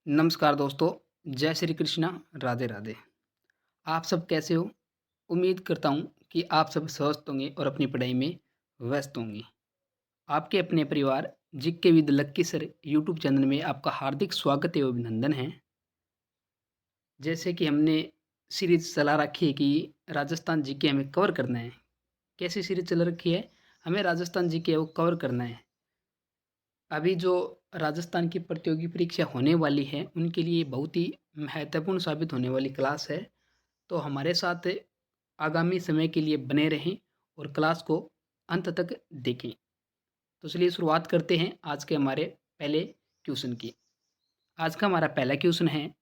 नमस्कार दोस्तों, जय श्री कृष्णा, राधे राधे। आप सब कैसे हो? उम्मीद करता हूँ कि आप सब स्वस्थ होंगे और अपनी पढ़ाई में व्यस्त होंगे। आपके अपने परिवार GK with lucky sir YouTube channel में आपका हार्दिक स्वागत एवं अभिनंदन है। जैसे कि हमने सीरीज चला रखी है कि राजस्थान जीके हमें कवर करना है। कैसी सीरीज चल रखी है? हमें राजस्थान जीके वो कवर करना है। अभी जो राजस्थान की प्रतियोगी परीक्षा होने वाली है, उनके लिए बहुत ही महत्वपूर्ण साबित होने वाली क्लास है। तो हमारे साथ आगामी समय के लिए बने रहें और क्लास को अंत तक देखें। तो चलिए शुरुआत करते हैं आज के हमारे पहले क्वेश्चन की। आज का हमारा पहला क्वेश्चन है,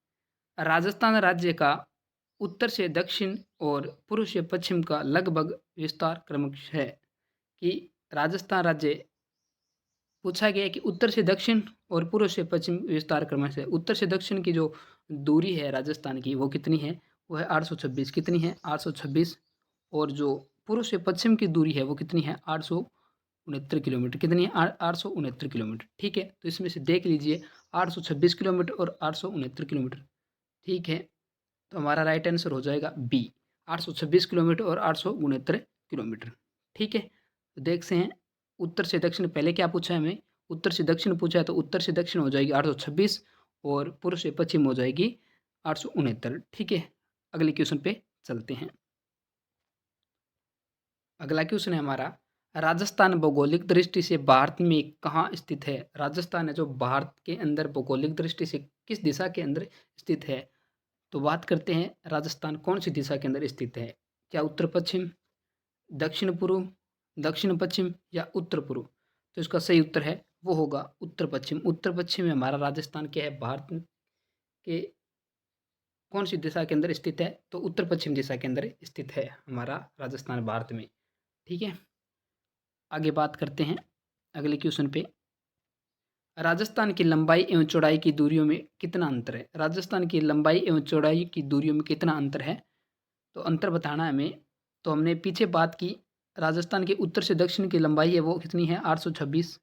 राजस्थान राज्य का उत्तर से दक्षिण और पूर्व से पश्चिम का लगभग विस्तार क्रमश है। कि राजस्थान राज्य पूछा गया है कि उत्तर से दक्षिण और पूर्व से पश्चिम विस्तार क्रमश है। उत्तर से दक्षिण की जो दूरी है राजस्थान की वो कितनी है? वो है 826। कितनी है? 826। और जो पूर्व से पश्चिम की दूरी है वो कितनी है? 869 किलोमीटर। कितनी है? 869 किलोमीटर। ठीक है, तो इसमें से देख लीजिए 826 किलोमीटर और 869 किलोमीटर। ठीक है, तो हमारा राइट आंसर हो जाएगा बी, 826 किलोमीटर और 869 किलोमीटर। ठीक है, तो देखते हैं उत्तर से दक्षिण पहले क्या पूछा है हमें? उत्तर से दक्षिण पूछा है, तो उत्तर से दक्षिण हो जाएगी 826 और पूर्व से पश्चिम हो जाएगी 869। ठीक है, अगले क्वेश्चन पे चलते हैं। अगला क्वेश्चन है हमारा, राजस्थान भौगोलिक दृष्टि से भारत में कहाँ स्थित है? राजस्थान है जो भारत के अंदर भौगोलिक दृष्टि से किस दिशा के अंदर स्थित है? तो बात करते हैं राजस्थान कौन सी दिशा के अंदर स्थित है? क्या उत्तर पश्चिम, दक्षिण पूर्व, दक्षिण पश्चिम या उत्तर पूर्व? तो इसका सही उत्तर है वो होगा उत्तर पश्चिम। उत्तर पश्चिम में हमारा राजस्थान क्या है? भारत के कौन सी दिशा के अंदर स्थित है? तो उत्तर पश्चिम दिशा के अंदर स्थित है हमारा राजस्थान भारत में। ठीक है, आगे बात करते हैं अगले क्वेश्चन पे। राजस्थान की लंबाई एवं चौड़ाई की दूरियों में कितना अंतर है? राजस्थान की लंबाई एवं चौड़ाई की दूरियों में कितना अंतर है? तो अंतर बताना है हमें। तो हमने पीछे बात की, राजस्थान के उत्तर से दक्षिण की लंबाई है वो कितनी है? 826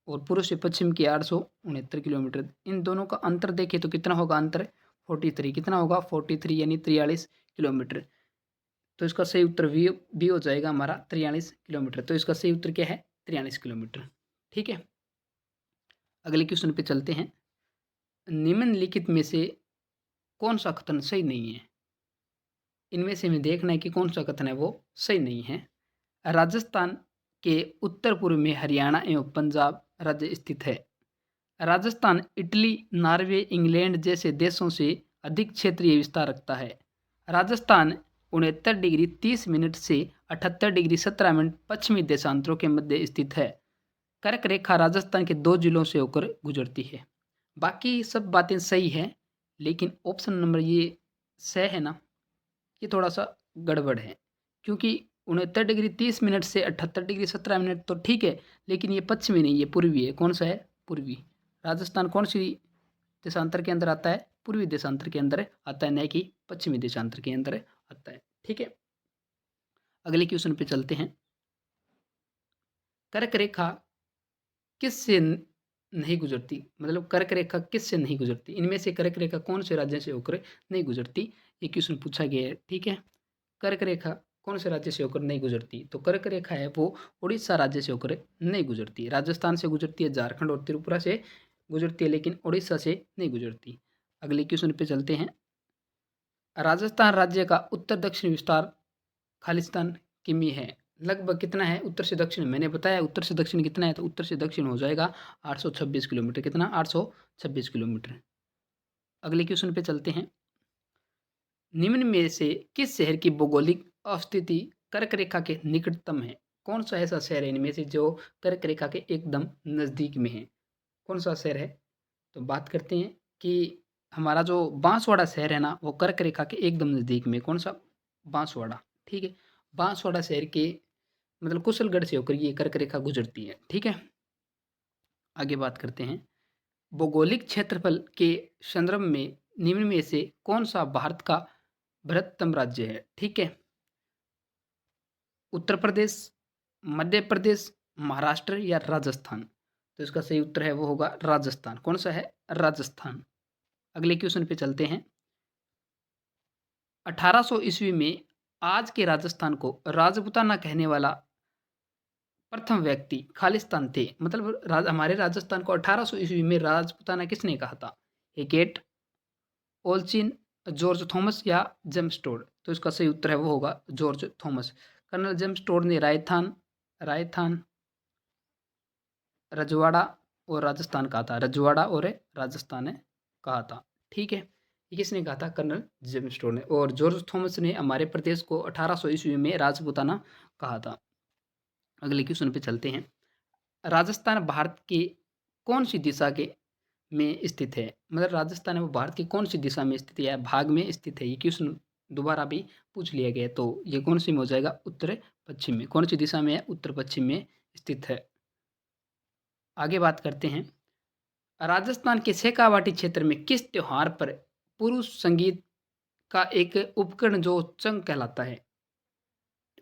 और पूर्व से पश्चिम की 869 किलोमीटर। इन दोनों का अंतर देखें तो कितना होगा अंतर? 43। कितना होगा? 43 यानी 43 किलोमीटर। तो इसका सही उत्तर बी हो जाएगा हमारा 43 किलोमीटर। तो इसका सही उत्तर क्या है? 43 किलोमीटर। ठीक है, अगले क्वेश्चन पे चलते हैं। निम्नलिखित में से कौन सा कथन सही नहीं है? इनमें से हमें देखना है कि कौन सा कथन है वो सही नहीं है। राजस्थान के उत्तर पूर्व में हरियाणा एवं पंजाब राज्य स्थित है। राजस्थान इटली, नॉर्वे, इंग्लैंड जैसे देशों से अधिक क्षेत्रीय विस्तार रखता है। राजस्थान 69 डिग्री 30 मिनट से 78 डिग्री 17 मिनट पश्चिमी देशांतरों के मध्य स्थित है। कर्क रेखा राजस्थान के 2 जिलों से होकर गुजरती है। बाकी सब बातें सही हैं, लेकिन ऑप्शन नंबर ये स है ना, ये थोड़ा-सा गड़बड़ है। क्योंकि 69 डिग्री 30 मिनट से 78 डिग्री 17 मिनट तो ठीक है, लेकिन ये पश्चिमी नहीं, ये पूर्वी है। कौन-सा है? पूर्वी। राजस्थान कौन-सी देशांतर के अंदर आता है? पूर्वी देशांतर के अंदर आता है, न कि पश्चिमी देशांतर के अंदर आता है। ठीक है, अगले क्वेश्चन पे चलते हैं। कर्क रेखा किससे नहीं गुजरती? मतलब कर्क रेखा किससे नहीं गुजरती? इनमें से कर्क रेखा कौन से राज्य से होकर नहीं गुजरती? ये क्वेश्चन पूछा गया है। ठीक है, कर्क रेखा कौन से राज्य से होकर नहीं गुजरती? तो कर्क रेखा है वो उड़ीसा राज्य से होकर नहीं गुजरती। राजस्थान से गुजरती है, झारखंड और त्रिपुरा से गुजरती है, लेकिन उड़ीसा से नहीं गुजरती। अगले क्वेश्चन पे चलते हैं। राजस्थान राज्य का उत्तर दक्षिण विस्तार खालिस्तान किमी है। लगभग कितना है उत्तर से दक्षिण? मैंने बताया उत्तर से दक्षिण कितना है, तो उत्तर से दक्षिण हो जाएगा 826 किलोमीटर। कितना? 826 किलोमीटर। अगले क्वेश्चन पे चलते हैं। निम्न में से किस शहर की भौगोलिक अवस्थिति कर्क रेखा के निकटतम है? कौन सा ऐसा शहर है इनमें से जो कर्क रेखा के एकदम नज़दीक में है? कौन सा शहर है? तो बात करते हैं कि हमारा जो बांसवाड़ा शहर है ना, वो कर्क रेखा के एकदम नज़दीक में। कौन सा? बांसवाड़ा। ठीक है, बांसवाड़ा शहर के मतलब कुशलगढ़ से होकर ये कर्क रेखा गुजरती है। ठीक है, आगे बात करते हैं। भौगोलिक क्षेत्रफल के संदर्भ में निम्न में से कौन सा भारत का बृहत्तम राज्य है? ठीक है, उत्तर प्रदेश, मध्य प्रदेश, महाराष्ट्र या राजस्थान? तो इसका सही उत्तर है वो होगा राजस्थान। कौन सा है? राजस्थान। अगले क्वेश्चन पे चलते हैं। 1800 ईस्वी में आज के राजस्थान को राजपूताना कहने वाला प्रथम व्यक्ति खालिस्तान थे। मतलब हमारे राजस्थान को 1800 ईस्वी में राजपूताना किसने कहा था? हेकेट, ओल्चिन, जॉर्ज थॉमस या जेम्स टोड? तो इसका सही उत्तर है वो होगा George Thomas. Colonel James Tod ने रायथान, रजवाड़ा और राजस्थान कहा था। रजवाड़ा और राजस्थान ने कहा था। ठीक है, ये किसने कहा था? कर्नल जेम्स टोड ने। और जॉर्ज थॉमस ने हमारे प्रदेश को 1800 ईस्वी में राजपूताना कहा था। अगले क्वेश्चन पे चलते हैं। राजस्थान भारत की कौन सी दिशा के में स्थित है? मतलब राजस्थान है वो भारत की कौन सी दिशा में स्थित है या भाग में स्थित है? ये क्वेश्चन दोबारा भी पूछ लिया गया है। तो ये कौन सी में हो जाएगा? उत्तर पश्चिम में। कौन सी दिशा में है? उत्तर पश्चिम में स्थित है। आगे बात करते हैं। राजस्थान के शेखावाटी क्षेत्र में किस त्योहार पर पुरुष संगीत का एक उपकरण जो चंग कहलाता है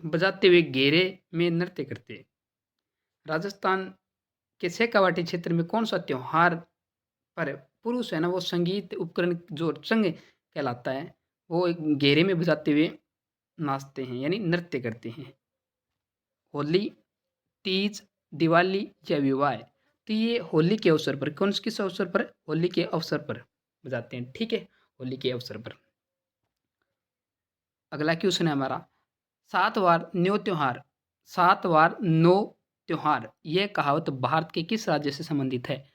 बजाते हुए घेरे में नृत्य करते हैं? राजस्थान के शेखावाटी क्षेत्र में कौन सा त्योहार पर पुरुष है ना वो संगीत उपकरण जो चंग कहलाता है वो एक घेरे में बजाते हुए नाचते हैं यानी नृत्य करते हैं? होली, तीज, दिवाली या विवाह? तो ये होली के अवसर पर, कौन किस अवसर पर? होली के अवसर पर बजाते हैं। ठीक है, होली के अवसर पर। अगला क्वेश्चन है हमारा। सात वार नो त्योहार यह कहावत भारत के किस राज्य से संबंधित है?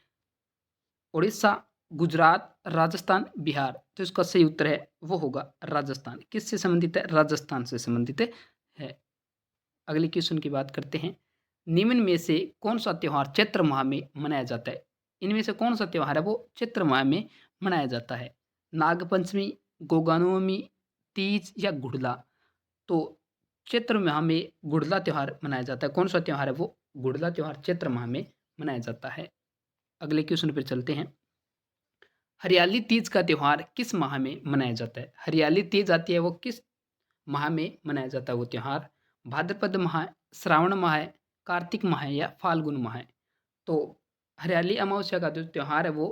उड़ीसा, गुजरात, राजस्थान, बिहार? तो इसका सही उत्तर है वो होगा राजस्थान। किससे संबंधित है? राजस्थान से संबंधित है। अगले क्वेश्चन की बात करते हैं। निम्न में से कौन सा त्योहार चैत्र माह में मनाया जाता है? इनमें से कौन सा त्योहार है वो चैत्र माह में मनाया जाता है? नागपंचमी, गोगानवमी, तीज या गुड़ला? तो चैत्र माह में गुड़ला त्योहार मनाया जाता है। कौन सा त्योहार है वो? गुड़ला त्योहार चैत्र माह में मनाया जाता है। अगले क्वेश्चन पर चलते हैं। हरियाली तीज का त्योहार किस माह में मनाया जाता है? हरियाली तीज आती है वो किस माह में मनाया जाता है वो त्योहार? भाद्रपद माह है, श्रावण माह है, कार्तिक माह है या फाल्गुन माह है? तो हरियाली अमावस्या का जो त्योहार है वो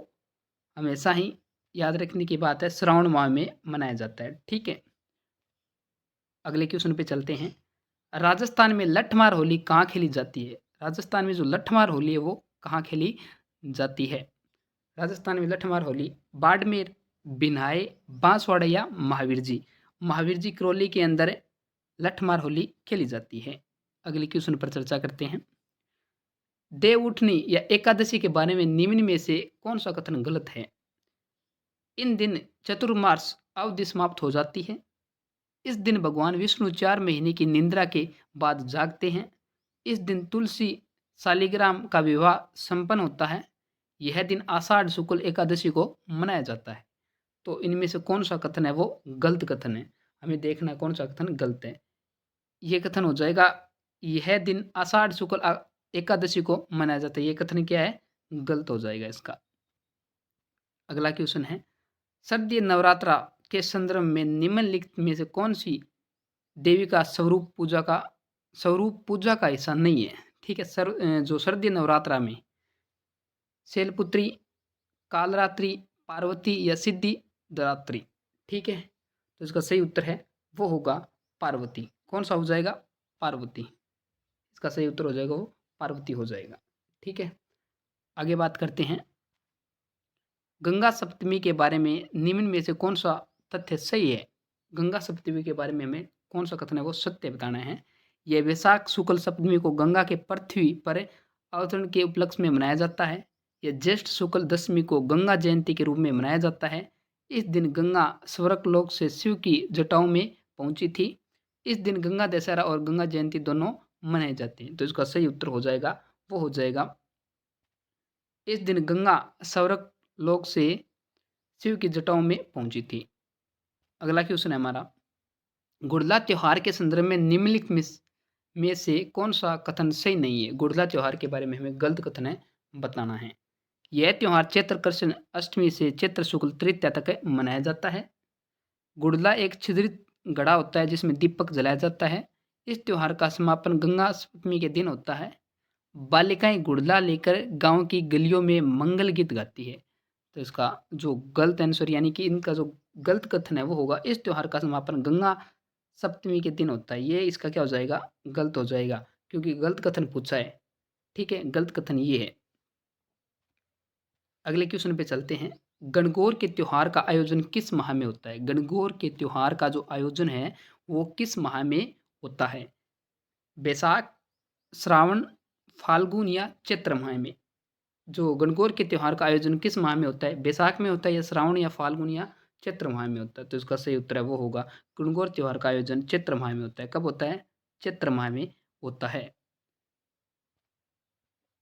हमेशा ही याद रखने की बात है श्रावण माह में मनाया जाता है। ठीक है, अगले क्वेश्चन पे चलते हैं। राजस्थान में लठमार होली कहाँ खेली जाती है? राजस्थान में जो लठमार होली है वो कहाँ खेली जाती है? राजस्थान में लठमार होली बाड़मेर, बिन्हाए, बांसवाड़ा या महावीर जी? महावीर जी करौली के अंदर लठमार होली खेली जाती है। अगले क्वेश्चन पर चर्चा करते हैं। देव उठनी या एकादशी के बारे में निम्न में से कौन सा कथन गलत है? इन दिन चतुर्मास अवधि समाप्त हो जाती है। इस दिन भगवान विष्णु 4 महीने की निंद्रा के बाद जागते हैं। इस दिन तुलसी शालिग्राम का विवाह संपन्न होता है। यह दिन आषाढ़ शुक्ल एकादशी को मनाया जाता है। तो इनमें से कौन सा कथन है वो गलत कथन है? हमें देखना है कौन सा कथन गलत है। ये कथन हो जाएगा यह दिन आषाढ़ शुक्ल एकादशी को मनाया जाता है। ये कथन क्या है? गलत हो जाएगा इसका। अगला क्वेश्चन है। शारदीय नवरात्रा के संदर्भ में निम्नलिखित में से कौन सी देवी का स्वरूप पूजा का हिस्सा नहीं है? ठीक है, जो शारदीय नवरात्रा में शैलपुत्री, कालरात्रि, पार्वती या सिद्धिदात्री? ठीक है, तो इसका सही उत्तर है वो होगा पार्वती। कौन सा हो जाएगा? पार्वती। इसका सही उत्तर हो जाएगा वो पार्वती हो जाएगा। ठीक है, आगे बात करते हैं। गंगा सप्तमी के बारे में निम्न में से कौन सा तथ्य सही है? गंगा सप्तमी के बारे में हमें कौन सा कथन है वो सत्य बताना है। यह वैशाख शुक्ल सप्तमी को गंगा के पृथ्वी पर अवतरण के उपलक्ष्य में मनाया जाता है। यह ज्येष्ठ शुक्ल दशमी को गंगा जयंती के रूप में मनाया जाता है। इस दिन गंगा स्वर्गलोक से शिव की जटाओं में पहुंची थी। इस दिन गंगा दशहरा और गंगा जयंती दोनों मनाए जाते हैं। तो इसका सही उत्तर हो जाएगा वो हो जाएगा इस दिन गंगा स्वर्ग लोक से शिव की जटाओं में पहुंची थी। अगला क्वेश्चन है हमारा। गुड़ला त्योहार के संदर्भ में निम्नलिखित में से कौन सा कथन सही नहीं है? गुड़ला त्योहार के बारे में हमें गलत कथन है बताना है। यह त्योहार चैत्र कृष्ण अष्टमी से चैत्र शुक्ल तृतीया तक मनाया जाता है। गुड़ला एक छिद्रित घड़ा होता है जिसमें दीपक जलाया जाता है। इस त्योहार का समापन गंगा सप्तमी के दिन होता है। बालिकाएं गुड़ला लेकर गांव की गलियों में मंगल गीत गाती है। तो इसका जो गलत आंसर यानी कि इनका जो गलत कथन है वो होगा इस त्योहार का समापन गंगा सप्तमी के दिन होता है। ये इसका क्या हो जाएगा? गलत हो जाएगा, क्योंकि गलत कथन पूछा है। ठीक है, गलत कथन ये है। अगले क्वेश्चन पे चलते हैं। गणगौर के त्योहार का आयोजन किस माह में होता है? गणगौर के त्योहार का जो आयोजन है वो किस माह में होता है? बैसाख, श्रावण, फाल्गुन या चैत्र माह में? जो गणगौर के त्योहार का आयोजन किस माह में होता है? बैसाख में होता है या श्रावण या फाल्गुन या चैत्र माह में होता है? तो इसका सही उत्तर है वो होगा गणगौर त्योहार का आयोजन चैत्र माह में होता है। कब होता है? चैत्र माह में होता है।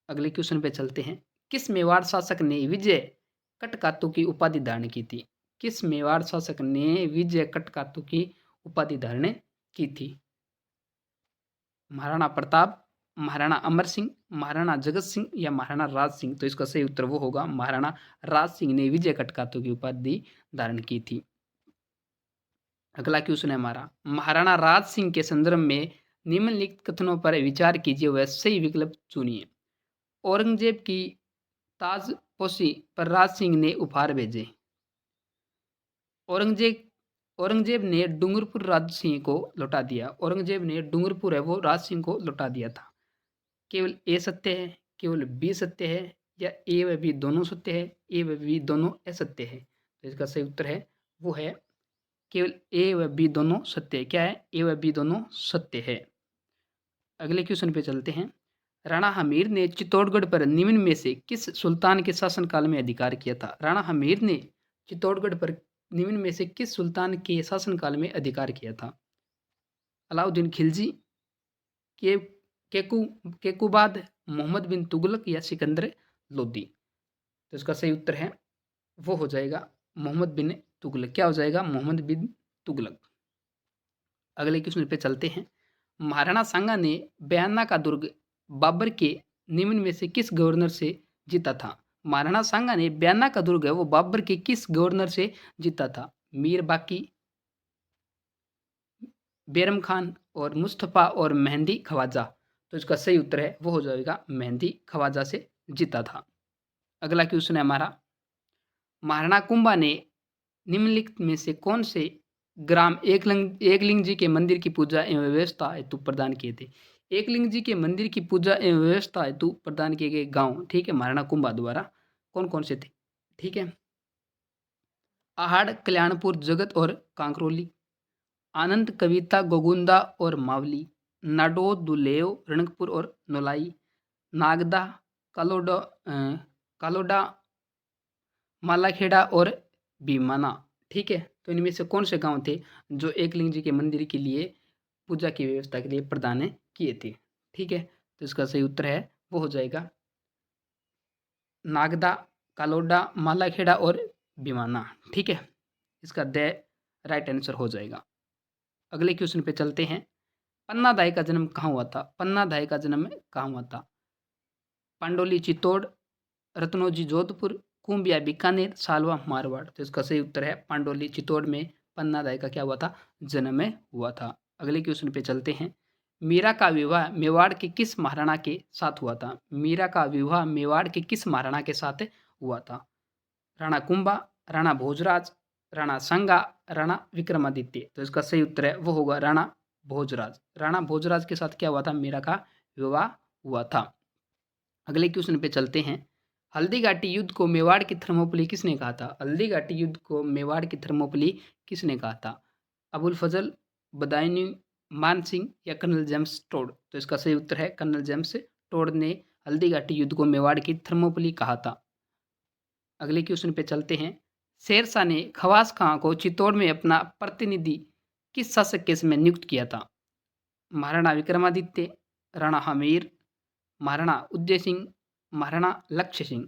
अगले क्वेश्चन पे चलते हैं। किस मेवाड़ शासक ने विजय कटकातु की उपाधि धारण की थी? किस मेवाड़ शासक ने विजय कटकातु की उपाधि धारण की थी? महाराणा प्रताप, महाराणा अमर सिंह, महाराणा जगत सिंह या महाराणा राज सिंह? तो इसका सही उत्तर वो होगा महाराणा राज सिंह ने विजय कटकातु की उपाधि धारण की थी। अगला क्वेश्चन है हमारा, महाराणा राज सिंह के संदर्भ में निम्नलिखित कथनों पर विचार कीजिए व सही विकल्प चुनिए। औरंगजेब की ताजपोशी पर राज सिंह ने उपहार भेजे। औरंगजेब औरंगजेब ने डूंगरपुर राज सिंह को लौटा दिया। औरंगजेब ने डूंगरपुर है वो राज सिंह को लौटा दिया था। केवल ए सत्य है, केवल बी सत्य है या ए व बी दोनों सत्य है, ए व बी दोनों असत्य है? तो इसका सही उत्तर है वो है केवल ए व बी दोनों सत्य है। क्या है? ए व बी दोनों सत्य है। अगले क्वेश्चन पे चलते हैं। राणा हमीर ने चित्तौड़गढ़ पर निम्न में से किस सुल्तान के शासनकाल में अधिकार किया था? राणा हमीर ने चित्तौड़गढ़ पर निम्न में से किस सुल्तान के शासनकाल में अधिकार किया था? अलाउद्दीन खिलजी, के केकू केकुबाद, मोहम्मद बिन तुगलक या सिकंदर लोदी? तो इसका सही उत्तर है वो हो जाएगा मोहम्मद बिन तुगलक। क्या हो जाएगा? मोहम्मद बिन तुगलक। अगले क्वेश्चन पे चलते हैं। महाराणा सांगा ने बयाना का दुर्ग बाबर के निम्न में से किस गवर्नर से जीता था? महाराणा सांगा ने बयाना का दुर्ग है वो बाबर के किस गवर्नर से जीता था? मीर बाकी, बैरम खान और मुस्तफ़ा और मेहंदी खवाजा? तो इसका सही उत्तर है वो हो जाएगा मेहंदी खवाजा से जीता था। अगला क्वेश्चन है हमारा, महाराणा कुंभा ने निम्नलिखित में से कौन से ग्राम एकलिंग जी के मंदिर की पूजा एवं व्यवस्था हेतु प्रदान किए थे? एकलिंग जी के मंदिर की पूजा एवं व्यवस्था हेतु प्रदान किए गए गांव, ठीक है, महाराणा कुंभा द्वारा कौन कौन से थे? ठीक है, आहड़, कल्याणपुर, जगत और कांकरोली, आनंद, कविता, गोगुंदा और मावली, नाडो, दुलेव, रणकपुर और नोलाई, नागदा, कालोडा कालोडा, मालाखेड़ा और भीमाना? ठीक है, तो इनमें से कौन से गांव थे जो एकलिंग जी के मंदिर के लिए पूजा की व्यवस्था के लिए प्रदान किए थे? ठीक है, तो इसका सही उत्तर है वो हो जाएगा नागदा, कालोडा, मालाखेड़ा और भीमाना। ठीक है, इसका द राइट आंसर हो जाएगा। अगले क्वेश्चन पे चलते हैं। पन्ना दाई का जन्म कहाँ हुआ था? पन्ना दाई का जन्म कहाँ हुआ था? पांडोली चित्तौड़, रत्नोजी जोधपुर, कुंभ या बीकानेर, सालवा मारवाड़? तो इसका सही उत्तर है पांडोली चित्तौड़ में पन्ना दाई का क्या हुआ था? जन्म हुआ था। अगले क्वेश्चन पे चलते हैं। मीरा का विवाह मेवाड़ के किस महाराणा के साथ हुआ था? मीरा का विवाह मेवाड़ के किस महाराणा के साथ हुआ था? राणा कुंभा, राणा भोजराज, राणा सांगा, राणा विक्रमादित्य? तो इसका सही उत्तर है वो होगा राणा भोजराज। राणा भोजराज के साथ क्या हुआ था? मीरा का विवाह हुआ था। अगले क्वेश्चन पे चलते हैं। हल्दी घाटी युद्ध को मेवाड़ की थर्मोपली किसने कहा था? हल्दी घाटी युद्ध को मेवाड़ की थर्मोपली किसने कहा था? अबुल फजल, बदायूं, मान सिंह या कर्नल जेम्स टोड? तो इसका सही उत्तर है कर्नल जेम्स टोड ने हल्दी घाटी युद्ध को मेवाड़ की थर्मोपली कहा था। अगले क्वेश्चन पे चलते हैं। शेरशाह ने खवास खां को चित्तौड़ में अपना प्रतिनिधि किस शासक के समय नियुक्त किया था? महाराणा विक्रमादित्य, राणा हमीर, महाराणा उदय सिंह, महाराणा लक्ष्य सिंह?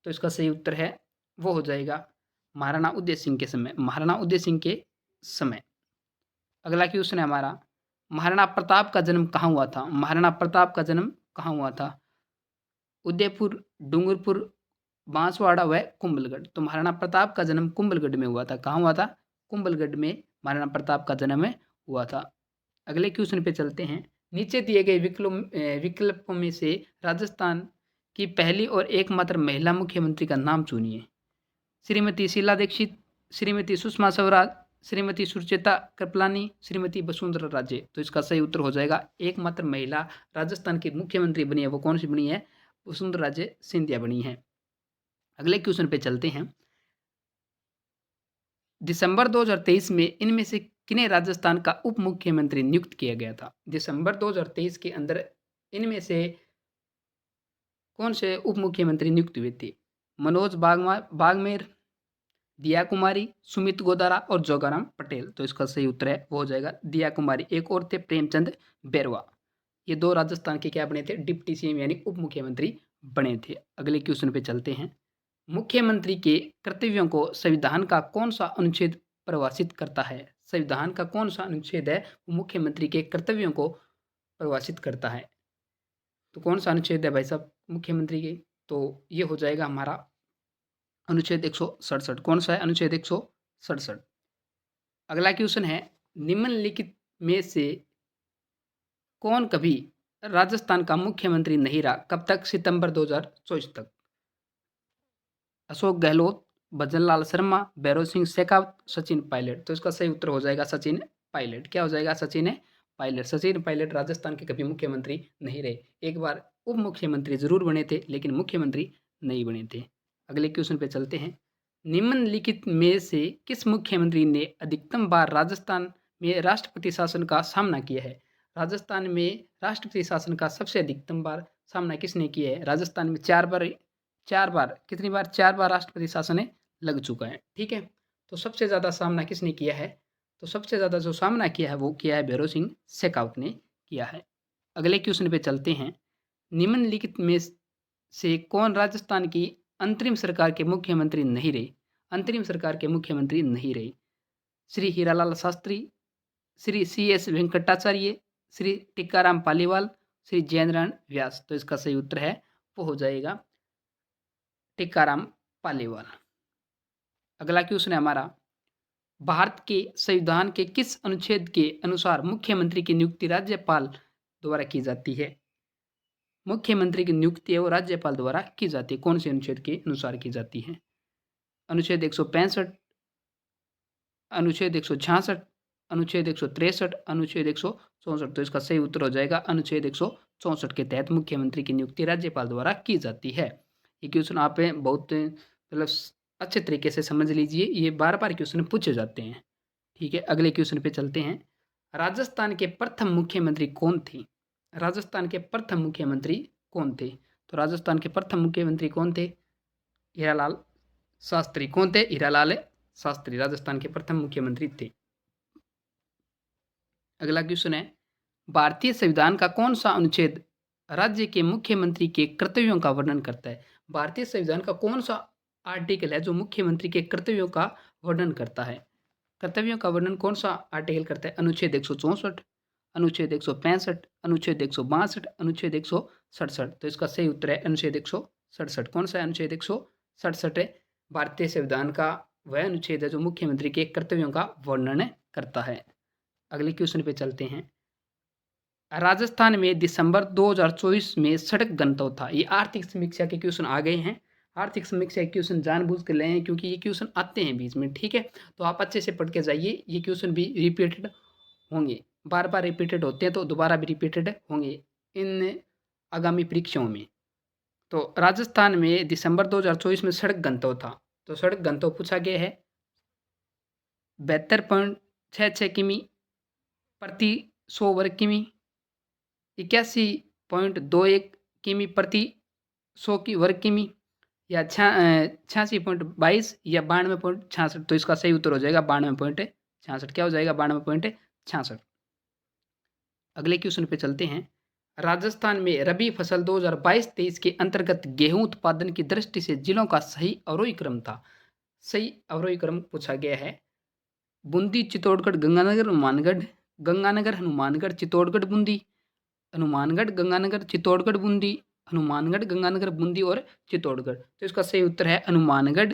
तो इसका सही उत्तर है वो हो जाएगा महाराणा उदय सिंह के समय, महाराणा उदय सिंह के समय। अगला क्वेश्चन है हमारा, महाराणा प्रताप का जन्म कहाँ हुआ था? महाराणा प्रताप का जन्म कहाँ हुआ था? उदयपुर, डूंगरपुर, बांसवाड़ा व कुंभलगढ़? तो महाराणा प्रताप का जन्म कुंभलगढ़ में हुआ था। कहाँ हुआ था? कुंभलगढ़ में महाराणा प्रताप का जन्म हुआ था। अगले क्वेश्चन पे चलते हैं। नीचे दिए गए विकल्पों में से राजस्थान की पहली और एकमात्र महिला मुख्यमंत्री का नाम चुनिए। श्रीमती शीला दीक्षित, श्रीमती सुषमा स्वराज, श्रीमती सुचेता कृपलानी, श्रीमती वसुंधरा राजे। तो इसका सही उत्तर हो जाएगा एकमात्र महिला राजस्थान की मुख्यमंत्री बनी है, वो कौन सी बनी है? वसुंधरा राजे सिंधिया बनी है। अगले क्वेश्चन पे चलते हैं। दिसंबर 2023 में इनमें से किन्हें राजस्थान का उप मुख्यमंत्री नियुक्त किया गया था? दिसंबर 2023 के अंदर इनमें से कौन से उप मुख्यमंत्री नियुक्त हुए थे? मनोज बागमेर, दिया कुमारी, सुमित गोदारा और जोगाराम पटेल। तो इसका सही उत्तर है वो हो जाएगा दिया कुमारी। एक और थे प्रेमचंद बैरवा। ये दो राजस्थान के क्या बने थे? डिप्टी सीएम यानी उप मुख्यमंत्री बने थे। अगले क्वेश्चन पे चलते हैं। मुख्यमंत्री के कर्तव्यों को संविधान का कौन सा अनुच्छेद परिभाषित करता है? संविधान का कौन सा अनुच्छेद है वो मुख्यमंत्री के कर्तव्यों को परिभाषित करता है? तो कौन सा अनुच्छेद है भाई साहब मुख्यमंत्री के? तो ये हो जाएगा हमारा अनुच्छेद 167। कौन सा है? अनुच्छेद 167। अगला क्वेश्चन है, निम्नलिखित में से कौन कभी राजस्थान का मुख्यमंत्री नहीं रहा? कब तक? सितंबर 2024 तक। अशोक गहलोत, भजनलाल शर्मा, भैरव सिंह शेखावत, सचिन पायलट। तो इसका सही उत्तर हो जाएगा सचिन पायलट। क्या हो जाएगा? सचिन पायलट। सचिन पायलट राजस्थान के कभी मुख्यमंत्री नहीं रहे। एक बार उप मुख्यमंत्री जरूर बने थे लेकिन मुख्यमंत्री नहीं बने थे। अगले क्वेश्चन पे चलते हैं। निम्नलिखित में से किस मुख्यमंत्री ने अधिकतम बार राजस्थान में राष्ट्रपति शासन का सामना किया है? राजस्थान में राष्ट्रपति शासन का सबसे अधिकतम बार सामना किसने किया है? राजस्थान में 4 बार, 4 बार, कितनी बार? 4 बार राष्ट्रपति शासन लग चुका है। ठीक है, तो सबसे ज़्यादा सामना किसने किया है? तो सबसे ज़्यादा जो सामना किया है वो किया है भैरव सिंह शेखावत ने किया है। अगले क्वेश्चन पे चलते हैं। निम्नलिखित में से कौन राजस्थान की अंतरिम सरकार के मुख्यमंत्री नहीं रहे? अंतरिम सरकार के मुख्यमंत्री नहीं रहे। श्री हीरालाल शास्त्री, श्री CS वेंकटाचार्य, श्री टीकाराम पालीवाल, श्री जयनारायण व्यास। तो इसका सही उत्तर है वो हो जाएगा टीकाराम पालीवाल। अगला क्वेश्चन है हमारा, भारत के संविधान के किस अनुच्छेद के अनुसार मुख्यमंत्री की नियुक्ति राज्यपाल द्वारा की जाती है? मुख्यमंत्री की नियुक्ति है वो राज्यपाल द्वारा की जाती है। कौन से अनुच्छेद के अनुसार की जाती है? अनुच्छेद 165, अनुच्छेद 166, अनुच्छेद 163, अनुच्छेद 164। तो इसका सही उत्तर हो जाएगा अनुच्छेद 164 के तहत मुख्यमंत्री की नियुक्ति राज्यपाल द्वारा की जाती है। ये क्वेश्चन आप बहुत मतलब अच्छे तरीके से समझ लीजिए, ये बार बार क्वेश्चन पूछे जाते हैं। ठीक है, अगले क्वेश्चन पे चलते हैं। राजस्थान के प्रथम मुख्यमंत्री कौन थे? राजस्थान के प्रथम मुख्यमंत्री कौन थे? तो राजस्थान के प्रथम मुख्यमंत्री कौन थे? हीरालाल शास्त्री। कौन थे? हीरालाल शास्त्री राजस्थान के प्रथम मुख्यमंत्री थे। अगला क्वेश्चन है, भारतीय संविधान का कौन सा अनुच्छेद राज्य के मुख्यमंत्री के कर्तव्यों का वर्णन करता है? भारतीय संविधान का कौन सा आर्टिकल है जो मुख्यमंत्री के कर्तव्यों का वर्णन करता है? कर्तव्यों का वर्णन कौन सा आर्टिकल करता है? अनुच्छेद 164, अनुच्छेद 165, अनुच्छेद 162, अनुच्छेद 167। तो इसका सही उत्तर है अनुच्छेद 167। कौन सा है? अनुच्छेद 167 है भारतीय संविधान का वह अनुच्छेद है जो मुख्यमंत्री के कर्तव्यों का वर्णन करता है। अगले क्वेश्चन पे चलते हैं। राजस्थान में दिसंबर 2024 में सड़क गंतव्य था। ये आर्थिक समीक्षा के क्वेश्चन आ गए हैं। आर्थिक समीक्षा के क्वेश्चन जानबूझ कर लें क्योंकि ये क्वेश्चन आते हैं बीच में। ठीक है, तो आप अच्छे से पढ़ के जाइए। ये क्वेश्चन भी रिपीटेड होंगे, बार बार रिपीटेड होते हैं तो दोबारा भी रिपीटेड होंगे इन आगामी परीक्षाओं में। तो राजस्थान में दिसंबर 2024 में सड़क गंतव्य था। तो सड़क गंतव्य पूछा गया है 72.66 किमी प्रति 100 वर्ग किमी, 81.21 किमी प्रति 100 की वर्ग किमी, या 86.22 या 92.66। तो इसका सही उत्तर हो जाएगा 92.66। क्या हो जाएगा? 92.66। अगले क्वेश्चन पे चलते हैं। राजस्थान में रबी फसल 2022-23 के अंतर्गत गेहूं उत्पादन की दृष्टि से जिलों का सही अवरोही क्रम था। सही अवरोही क्रम पूछा गया है। बूंदी, चित्तौड़गढ़, गंगानगर, हनुमानगढ़, गंगानगर, हनुमानगढ़, चित्तौड़गढ़, बूंदी, हनुमानगढ़, गंगानगर, चित्तौड़गढ़, बूंदी, हनुमानगढ़, गंगानगर, बूंदी और चित्तौड़गढ़। तो इसका सही उत्तर है हनुमानगढ़,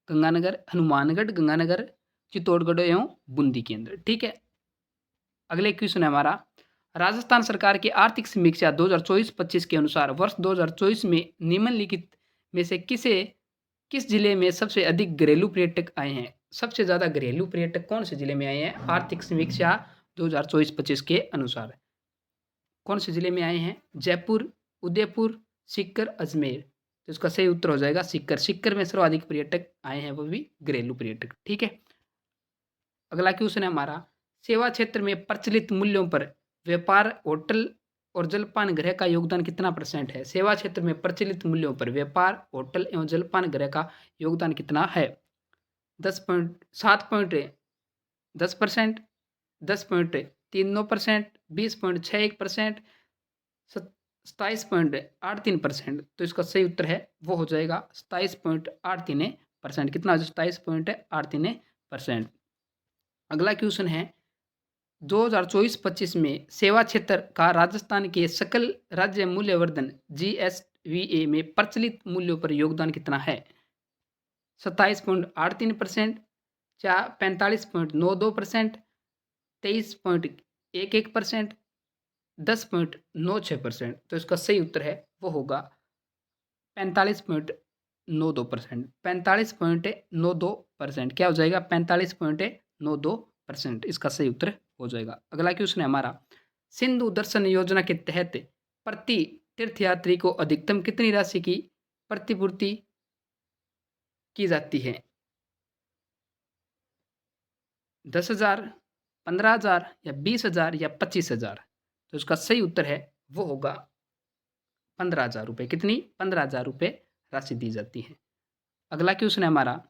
गंगानगर, हनुमानगढ़, गंगानगर, चित्तौड़गढ़ एवं बूंदी के अंदर। ठीक है, अगले क्वेश्चन है हमारा, राजस्थान सरकार की आर्थिक समीक्षा 2024-25 के अनुसार वर्ष 2024 में निम्नलिखित में से किसे किस जिले में सबसे अधिक घरेलू पर्यटक आए हैं? सबसे ज़्यादा घरेलू पर्यटक कौन से जिले में आए हैं? आर्थिक समीक्षा 2024-25 के अनुसार कौन से जिले में आए हैं? जयपुर, उदयपुर, सीकर, अजमेर। तो इसका सही उत्तर हो जाएगा सीकर। सीकर में सर्वाधिक पर्यटक आए हैं, वो भी घरेलू पर्यटक। ठीक है। अगला क्वेश्चन है हमारा, सेवा क्षेत्र में प्रचलित मूल्यों पर व्यापार, होटल और जलपान गृह का योगदान कितना परसेंट है? सेवा क्षेत्र में प्रचलित मूल्यों पर व्यापार, होटल एवं जलपान गृह का योगदान कितना है? 10.7%, 10.39%, 20.61%, 27.83%। तो इसका सही उत्तर है वो हो जाएगा 27.83%। कितना? 27.83%। अगला क्वेश्चन है, 2024-25 में सेवा क्षेत्र का राजस्थान के सकल राज्य मूल्यवर्धन GSVA में प्रचलित मूल्यों पर योगदान कितना है? 27.83%, 45.92%, 23.11%, 10.96%। तो इसका सही उत्तर है वो होगा 45.92%। 45.92%। क्या हो जाएगा? 45.92%। इसका सही उत्तर हो जाएगा। अगला क्वेश्चन है हमारा, सिंधु दर्शन योजना के तहत प्रति तीर्थयात्री को अधिकतम कितनी राशि की प्रतिपूर्ति की जाती है? 10,000, 15,000 या 20,000 या 25,000? तो इसका सही उत्तर है वो होगा 15,000 रुपये। कितनी? 15,000 रुपये राशि दी जाती है। अगला क्वेश्चन है हमारा,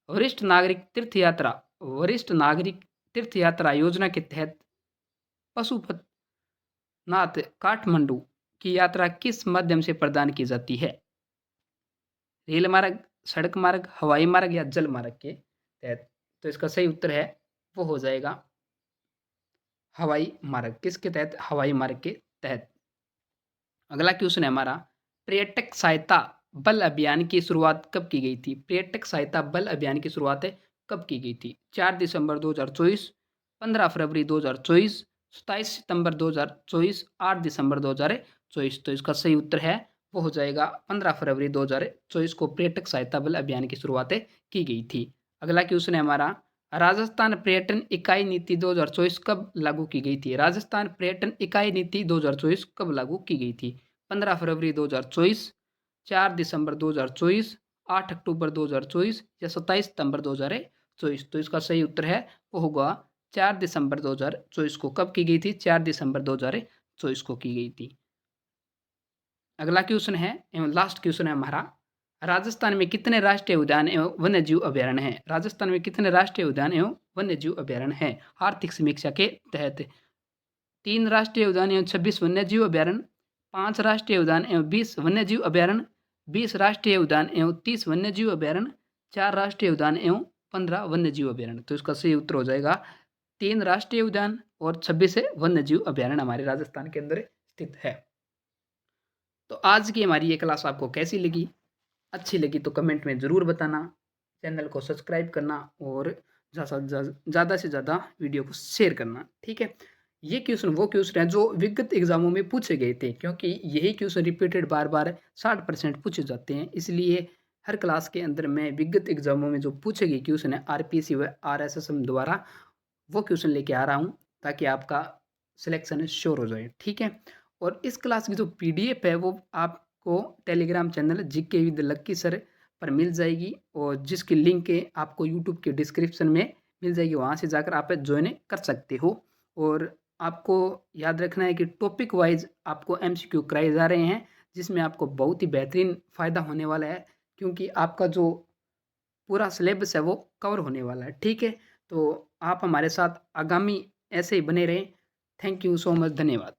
वरिष्ठ नागरिक तीर्थ यात्रा योजना के तहत पशुपतनाथ काठमांडू की यात्रा किस माध्यम से प्रदान की जाती है? रेल मार्ग, सड़क मार्ग, हवाई मार्ग या जल मार्ग के तहत? तो इसका सही उत्तर है वो हो जाएगा हवाई मार्ग। किसके तहत? हवाई मार्ग के तहत। अगला क्वेश्चन है हमारा, पर्यटक सहायता बल अभियान की शुरुआत कब की गई थी? पर्यटक सहायता बल अभियान की शुरुआत कब की गई थी? 4 दिसंबर 2024, 15 फरवरी 2024, 27 सितंबर 2024, 8 दिसंबर 2024। तो इसका सही उत्तर है वो हो जाएगा 15 फरवरी 2024 को पर्यटक सहायता बल अभियान की शुरुआत की गई थी। अगला क्वेश्चन है हमारा, राजस्थान पर्यटन इकाई नीति 2024 कब लागू की गई थी? राजस्थान पर्यटन इकाई नीति 2024 कब लागू की गई थी? 15 फरवरी 2024, 4 दिसंबर 2024, 8 अक्टूबर 2024 या 27 सितंबर 2024? तो इसका सही उत्तर है वो होगा 4 दिसंबर 2024 को। कब की गई थी? 4 दिसंबर 2024 को की गई थी। अगला क्वेश्चन है एवं लास्ट क्वेश्चन है हमारा, राजस्थान में कितने राष्ट्रीय उद्यान एवं वन्यजीव अभ्यारण्य हैं? राजस्थान में कितने राष्ट्रीय उद्यान एवं वन्यजीव अभ्यारण्य हैं? आर्थिक समीक्षा के तहत 3 राष्ट्रीय उद्यान एवं 26 वन्यजीव अभ्यारण्य, 5 राष्ट्रीय उद्यान एवं 20 वन्यजीव अभ्यारण्य, 20 राष्ट्रीय उद्यान एवं 30 वन्यजीव अभ्यारण्य, 4 राष्ट्रीय उद्यान एवं 15 वन्यजीव अभ्यारण्य। तो इसका सही उत्तर हो जाएगा 3 राष्ट्रीय उद्यान और 26 वन्यजीव अभ्यारण्य हमारे राजस्थान के अंदर स्थित है। तो आज की हमारी ये क्लास आपको कैसी लगी? अच्छी लगी तो कमेंट में ज़रूर बताना, चैनल को सब्सक्राइब करना और ज़्यादा से ज़्यादा वीडियो को शेयर करना। ठीक है। ये क्वेश्चन वो क्वेश्चन है जो विगत एग्जामों में पूछे गए थे, क्योंकि यही क्वेश्चन रिपीटेड बार बार 60% पूछे जाते हैं। इसलिए हर क्लास के अंदर मैं विगत एग्जामों में जो पूछे गए क्वेश्चन है RPC व RSSM द्वारा वो क्वेश्चन लेके आ रहा हूँ, ताकि आपका सिलेक्शन श्योर हो जाए। ठीक है। और इस क्लास की जो PDF है वो आपको Telegram channel GK with lucky sir पर मिल जाएगी, और जिसकी लिंक आपको यूट्यूब के डिस्क्रिप्शन में मिल जाएगी। वहाँ से जाकर आप ज्वाइन कर सकते हो। और आपको याद रखना है कि टॉपिक वाइज आपको MCQ कराए जा रहे हैं, जिसमें आपको बहुत ही बेहतरीन फ़ायदा होने वाला है, क्योंकि आपका जो पूरा सिलेबस है वो कवर होने वाला है। ठीक है। तो आप हमारे साथ आगामी ऐसे ही बने रहें। Thank you so much. धन्यवाद।